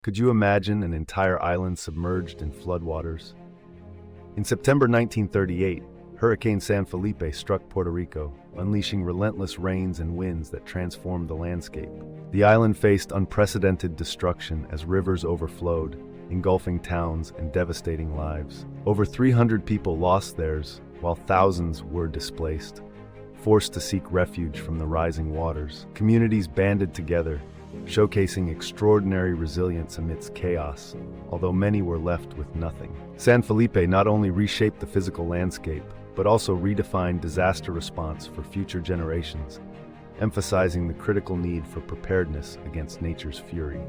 Could you imagine an entire island submerged in floodwaters? In September 1938, Hurricane San Felipe struck Puerto Rico, unleashing relentless rains and winds that transformed the landscape. The island faced unprecedented destruction as rivers overflowed, engulfing towns and devastating lives. Over 300 people lost theirs, while thousands were displaced, forced to seek refuge from the rising waters. Communities banded together, showcasing extraordinary resilience amidst chaos, although many were left with nothing. San Felipe not only reshaped the physical landscape, but also redefined disaster response for future generations, emphasizing the critical need for preparedness against nature's fury.